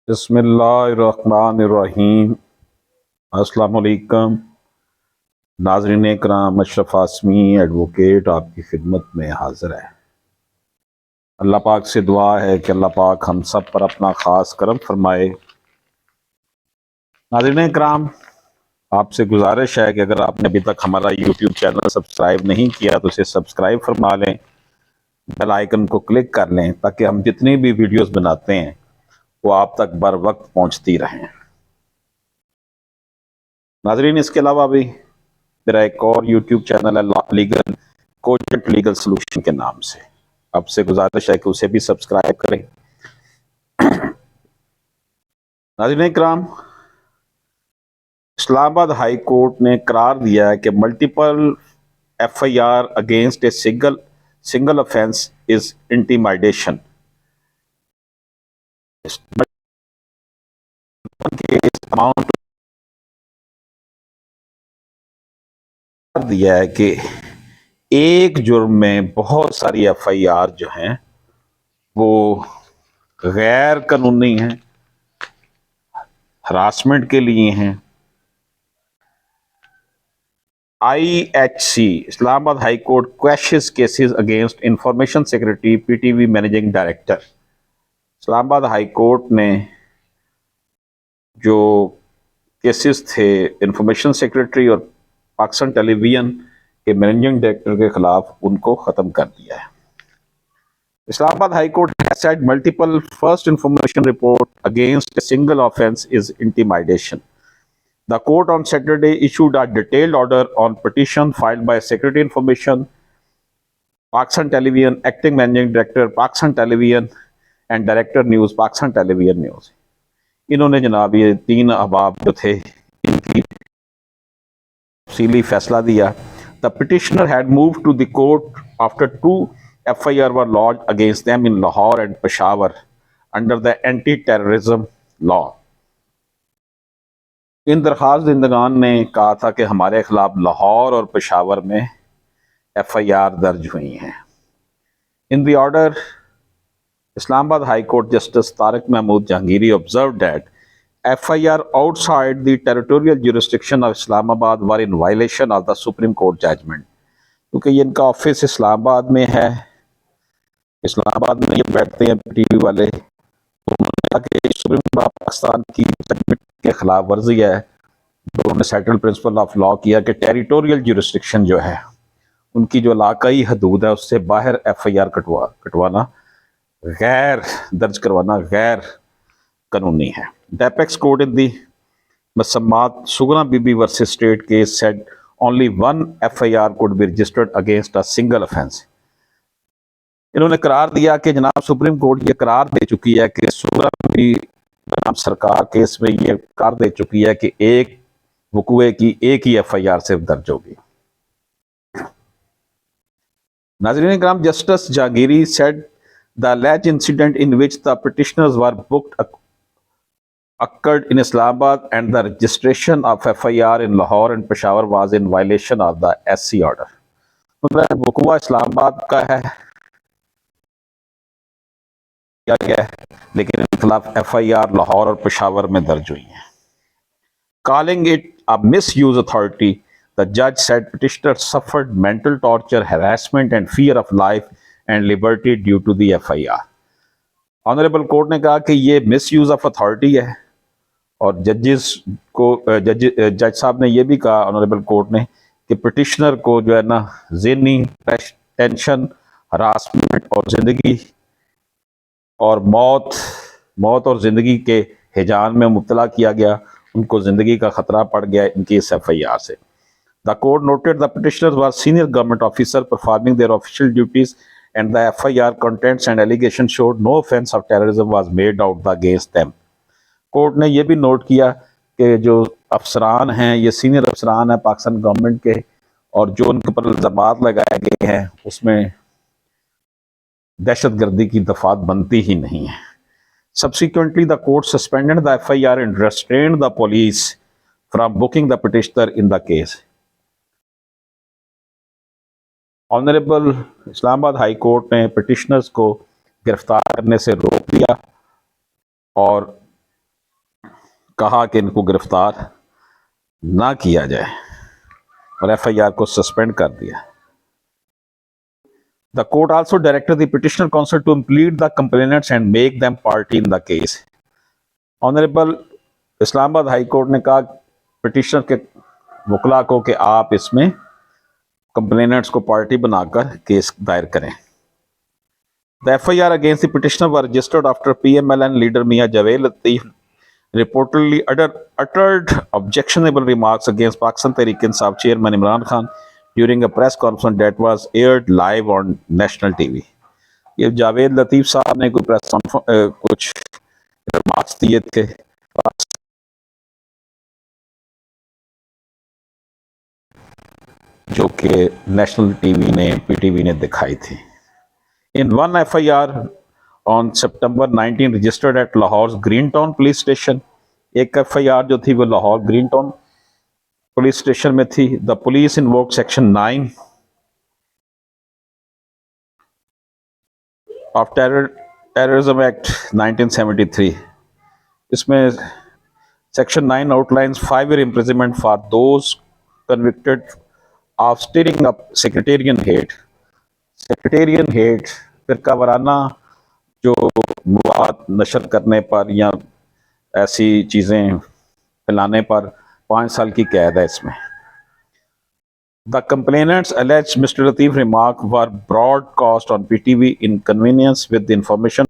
बिस्मिल्लाहिर्रहमानिर्रहीम। अस्सलाम वालेकुम नाज़रीन इकराम, अशरफ आसमी एडवोकेट आपकी खिदमत में हाजिर है। अल्लाह पाक से दुआ है कि अल्लाह पाक हम सब पर अपना ख़ास करम फरमाए। नाज़रीन इकराम, आपसे गुजारिश है कि अगर आपने अभी तक हमारा यूट्यूब चैनल सब्सक्राइब नहीं किया तो इसे सब्सक्राइब फरमा लें, बेल आइकन को क्लिक कर लें ताकि हम जितनी भी वीडियोस बनाते हैं वो आप तक बर वक्त पहुँचती रहें। नाज़रीन, इसके अलावा भी मेरा एक और यूट्यूब चैनल है लीगल कोजेंट लीगल सोल्यूशन के नाम से। आपसे गुजारिश है कि उसे भी सब्सक्राइब करें। नाज़रीन इकराम, इस्लामाबाद हाई कोर्ट ने करार दिया है कि multiple FIR against a single offence is intimidation. Amount दिया है कि एक जुर्म में बहुत सारी FIR जो हैं वो गैर कानूनी हैं, हरासमेंट के लिए हैं। IHC Islamabad high court questions cases against information secretary PTV managing director. Islamabad high court ने जो केसेस थे इंफॉर्मेशन सेक्रेटरी और पाकिस्तान टेलीविजन के मैनेजिंग डायरेक्टर के खिलाफ, उनको ख़त्म कर दिया है। Islamabad high court has said multiple first information report against a single offence is intimidation. The court on Saturday issued a detailed order on petition filed by Secretary Information, Pakistan Television, Acting Managing Director, Pakistan Television and Director News, Pakistan Television News. इन्होंने जनाब ये तीन अहबाब जो थे इनकी तफसीली फैसला दिया। The petitioner had moved to the court after two FIR were lodged against them in Lahore and Peshawar under the anti-terrorism law. इन दरख्वास्त दहिंदगान ने कहा था कि हमारे खिलाफ लाहौर और पेशावर में FIR दर्ज हुई हैं। In the order, Islamabad high court justice Tariq Mahmood Jahangiri observe that FIR outside the territorial jurisdiction of Islamabad were in violation of the supreme court judgment. क्योंकि ये इनका ऑफिस इस्लामाबाद में है, इस्लामाबाद में ये बैठते हैं PTV वाले, तो उन्होंने कहा कि सुप्रीम कोर्ट पाकिस्तान की जजमेंट के खिलाफ वर्जी है। तो उन्होंने सेटल्ड प्रिंसिपल ऑफ लॉ किया कि टेरिटोरियल जुरिस्डिक्शन जो है, उनकी जो इलाकाई हदूद है उससे बाहर FIR कटवाना गैर दर्ज करवाना गैर कानूनी है। The apex court in the Musammat Sugna Bibi versus state case said only one FIR could be registered against a single offence. इन्होंने करार दिया कि जनाब सुप्रीम कोर्ट ये करार दे चुकी है कि सुगना बीबी सरकार केस में ये करार दे चुकी है कि एक वकूए की एक ही FIR सिर्फ दर्ज होगी। नाज़रीन इकराम, justice Jahangiri said the alleged incident in which the petitioners were booked occurred in Islamabad and the registration of FIR in Lahore and Peshawar was in violation of the SC order. मतलब वकूआ इस्लामाबाद का है क्या गया है, लेकिन इनके खिलाफ FIR लाहौर और पेशावर में दर्ज हुई है। Calling it a misuse authority, the judge said petitioner suffered mental torture, harassment and fear of life and liberty due to the FIR. Honourable court ने कहा कि ये मिसयूज ऑफ अथॉरिटी है और जज साहब ने यह भी कहा ऑनरेबल कोर्ट ने कि पिटिशनर को जो है ना ज़हनी टेंशन, हरासमेंट और ज़िंदगी और मौत और ज़िंदगी के हिजान में मुब्तला किया गया, उनको ज़िंदगी का ख़तरा पड़ गया इनकी इस FIR से। The court noted the petitioners were senior government officer performing their official duties and the FIR contents and allegations showed no offence of terrorism was made out against them. Court ने यह भी note किया कि जो अफसरान हैं ये senior अफसरान हैं पाकिस्तान गवर्नमेंट के, और जो उनके पर इल्ज़ामात लगाए गए हैं उसमें दहशतगर्दी की दफात बनती ही नहीं है। Subsequently, the court suspended the FIR and restrained the police from booking the petitioner in the case. Honourable Islamabad high court ने पिटिशनर्स को गिरफ्तार करने से रोक दिया और कहा कि इनको गिरफ्तार ना किया जाए और FIR को सस्पेंड कर दिया। The court also directed the petitioner counsel to plead the complainants and make them party in the case. Honourable Islamabad high court ने कहा पिटिशनर के वकला को कि आप इसमें कंप्लेनेंट्स को पार्टी बनाकर केस दायर करें। The FIR against the petitioner were registered after PMLN leader Mia Javed Latif reportedly uttered objectionable remarks against Pakistan Tehreek-e-Insaf chairman Imran Khan during a press conference that was aired live on national TV. ये जावेद लतीफ़ साहब ने कोई press कुछ remarks दिए थे जो कि national TV ने PTV ने दिखाई थी। In one FIR on September 19 registered at Lahore's Greentown Police Station, एक FIR जो थी वो Lahore green town police station में थी। The police invoked section 9 of terrorism act 1973। इसमें section 9 outlines 5-year imprisonment for those convicted of stirring up sectarian hate, फिरका वाराना जो मवाद नशर करने पर या ऐसी चीज़ें फैलाने पर 5 साल की कैद है इसमें। The complainants alleged Mr. Latif's remarks were broadcast on PTV in convenience with the information